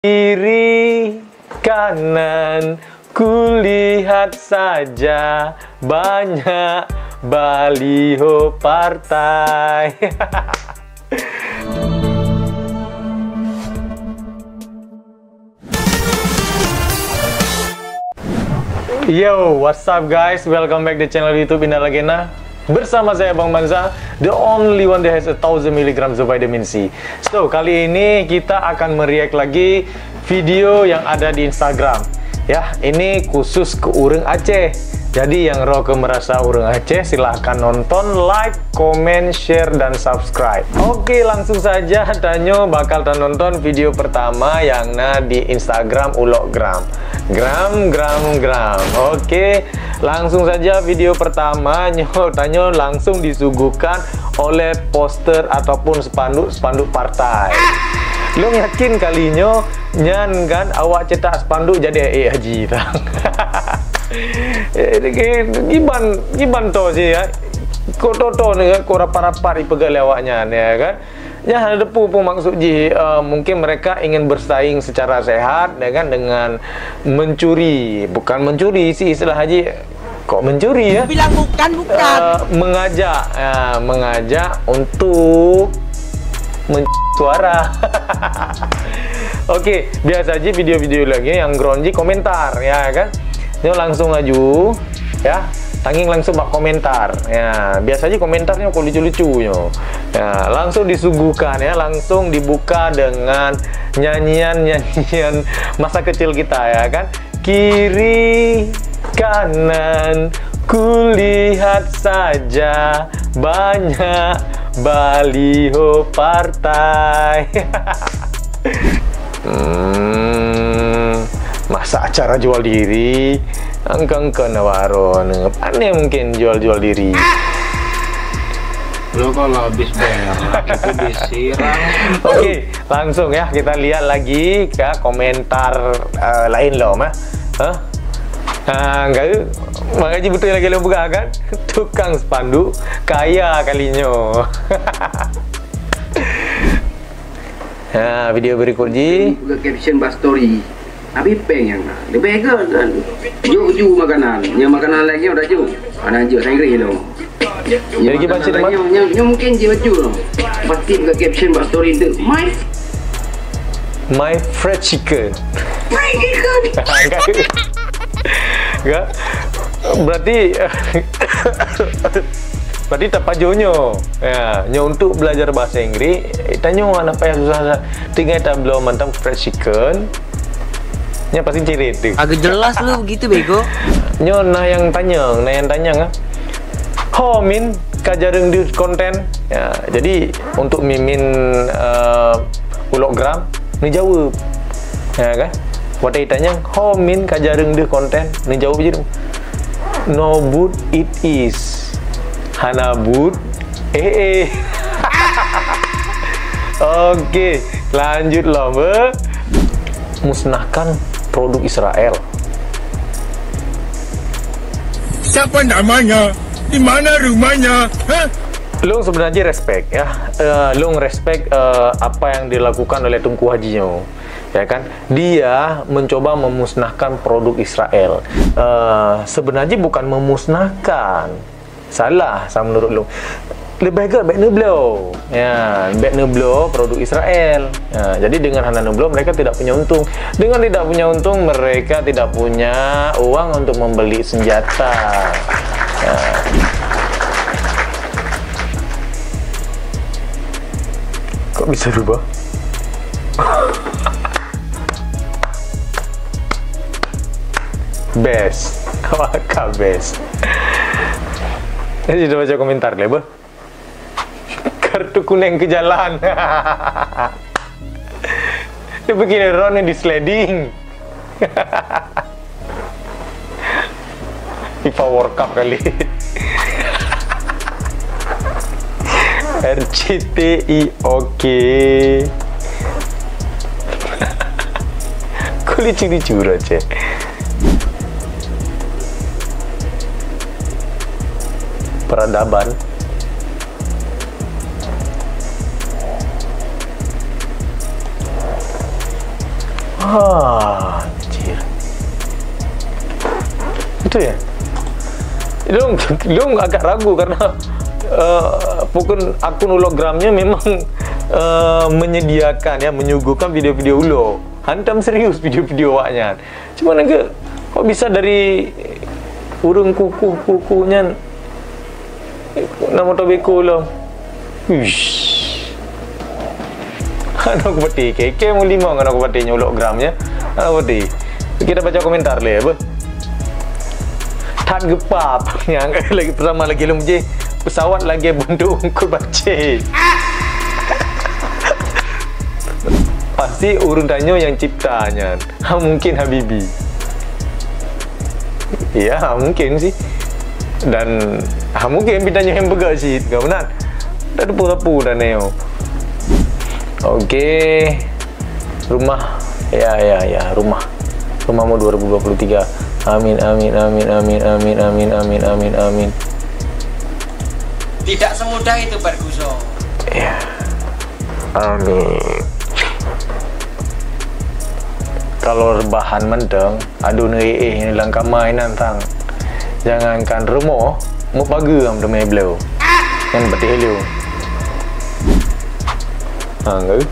Kiri kanan kulihat saja banyak baliho partai. Yo, what's up guys? Welcome back to channel YouTube Indah Lagena. Bersama saya Bang Banza, the only one that has 1000 mg of vitamin C. So, kali ini kita akan mereact lagi video yang ada di Instagram. Ya, ini khusus ke Urang Aceh. Jadi yang roke merasa Urang Aceh, silahkan nonton, like, comment, share, dan subscribe. Oke, langsung saja Tanyo bakal nonton video pertama yang di Instagram Ulogram. Gram. Oke, langsung saja video pertama Tanyo langsung disuguhkan oleh poster ataupun spanduk partai. Lo yakin kalinya nyan kan awak cetak spanduk jadi haji tang. Giban to sih ya. Ko toto ni ko rapat-rapat dipegal awaknya ya kan. Ya ada pun maksud mungkin mereka ingin bersaing secara sehat ya kan, dengan mencuri, bukan mencuri sih istilah haji. Kok mencuri ya? Bilang bukan. Mengajak untuk suara. Oke, biasa aja video-video lagi yang gronji komentar ya kan. Ini langsung aju ya, tanging langsung bak komentar ya. Biasa aja komentarnya kok lucu-lucunya ya, langsung disuguhkan ya, langsung dibuka dengan nyanyian masa kecil kita ya kan. Kiri kanan kulihat saja banyak baliho partai. Masa acara jual diri angkang nawaro aneh mungkin jual diri. Lo kalau habis bayar itu disiram. Oke, langsung ya kita lihat lagi ke komentar lain loh mah. Enggak, makanya betul lagi lo buka kan, tukang spanduk kaya kalinya. Nah, video berikut buka caption bas story. Abi peng yang lebih kan ju makanan, yang makanan lagi udah ju, ada ju sangri lo. Jadi kita baca teman. Yang mungkin ju lo. Pasti buka caption bas story itu my fried chicken. Enggak. Berarti tapajonyo ya, untuk belajar bahasa Inggris tanyo apa yang susah tinggal tak belum mantap fried chicken nya pasti cirit tuh. Agak jelas lu begitu bego. Nyo yang tanya ho min kajareng di konten ya, jadi untuk mimin Ulogram ni jawab ya kan. Watai tanya ho min kajareng di konten ni jawab je. No but it is Hanabut Oke, lanjut loh musnahkan produk Israel. Siapa namanya? Di mana rumahnya? Hah? Lo sebenarnya respect ya, lo respect apa yang dilakukan oleh Tunku Hajinya, ya kan? Dia mencoba memusnahkan produk Israel. Sebenarnya bukan memusnahkan, salah menurut lo. Lebih agak baik neblo ya, baik neblo produk Israel ya, jadi dengan hana neblo mereka tidak punya untung. Dengan tidak punya untung, mereka tidak punya uang untuk membeli senjata ya. Kok bisa rubah? Best kakak best. Ini sudah baca komentar leba. Kartu kuning ke jalan. Dia begini Ron yang di sliding. FIFA World Cup kali. RCTI oke. Kok lucu-lucu aja. Peradaban. Anjir. Itu ya. Lu agak ragu karena pokoknya akun hologramnya memang menyediakan ya, menyuguhkan video-video ulo. Hantam serius video-video waknya. Cuma nangke kok bisa dari urung kuku-kukunya nama tobeko lo. Wish. Anak peti keke mau 5 anak petinya hologramnya. Anak peti. Kita baca komentar le apa? Tan gepap yang lagi bersama lagi lumje pesawat lagi bentuk ungkul bace. Pasti urun tanyo yang ciptanya. Mungkin Habibi. Ya, mungkin sih. Dan mungkin bidanya hamburger sih, enggak benar. Dah depu-depu dan neo. Oke. Rumah. Ya, rumah. Rumah mau 2023. Amin. Tidak semudah itu Barguso. Ya. Amin. Kalau rebahan menteng, aduh ini langkah mainan tang. Jangankan rumah, mau pagi am demi beliau. Yang betih lu. Enggak.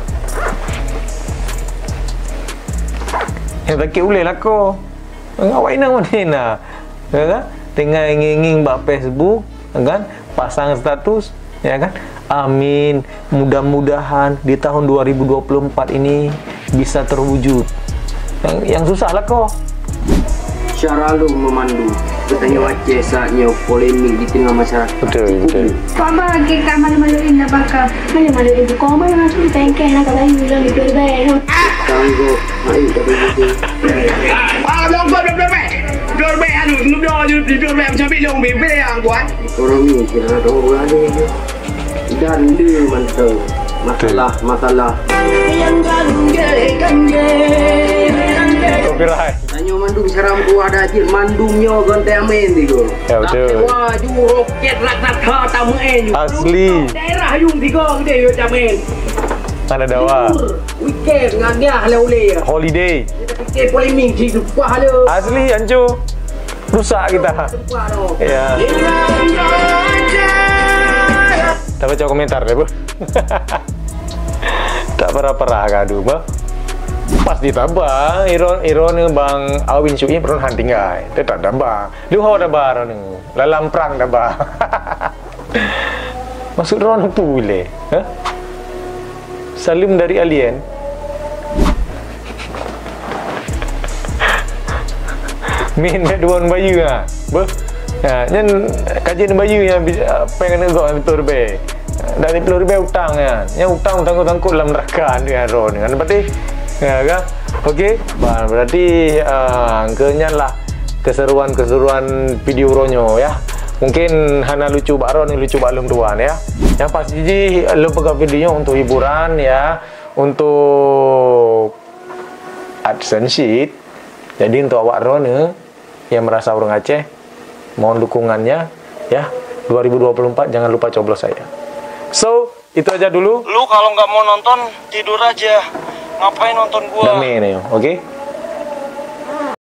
Yang tak boleh lah ko. Ngawain nama ni na. Ya kan? Tengah nginging bak Facebook, kan? Pasang status, ya kan? Amin. Mudah-mudahan di tahun 2024 ini bisa terwujud. Yang susah lah kok. Cara lu memandu bertanya wajah saatnya polemik di tengah masyarakat. Betul. Papa lagi kan malu-maluin na baka. Malu-maluin ko koma na tu tengke na kalau you lang itu deh. Tanggo, ayo tapi gitu. Long blur be anu lúc đó blur be macam bị lông bị yang kuat. Orang ni kira orang ni. Dan dia mantap. Masalah. Copyright. Tanya mandum seram gua ada aja mandumnya ganti amin tigo. Ya betul. Wah, ju roket rakyat kha tamu en. Asli. Daerah yung tigo gede yo jamin. Mana dawa? Weekend ngagnya hale-hale. Holiday. Kita fikir polemik di lupa hale. Asli ancu. Rusak kita. Ya. Tak baca komentar deh, Bu. Tak parah-parah kadu, Bu. Pas ditambah iron bang Awin Syui peron hunting guy. Dia tak dabah. Lu hawa dabah ron. Lalam perang dabah. Masuk ron tu boleh. Hah? Salim dari alien. Min duan bayu ah. Be. Ya, nyen kajian bayu yang pengen ngok betul be. Dari peluru be utang ya. Yang utang tangkut dalam neraka dia ron kan. Berarti ya kan? Okey. Berarti angkanya lah keseruan video ronyo ya. Mungkin hana lucu baron lucu balum tuan ya. Yang pasti lu pegang videonya untuk hiburan ya, untuk AdSense sheet. Jadi untuk awak Rone yang merasa orang Aceh, mohon dukungannya ya. 2024 jangan lupa coblos saya. So, itu aja dulu. Lu kalau nggak mau nonton tidur aja. Ngapain nonton gua? Damai nih, oke?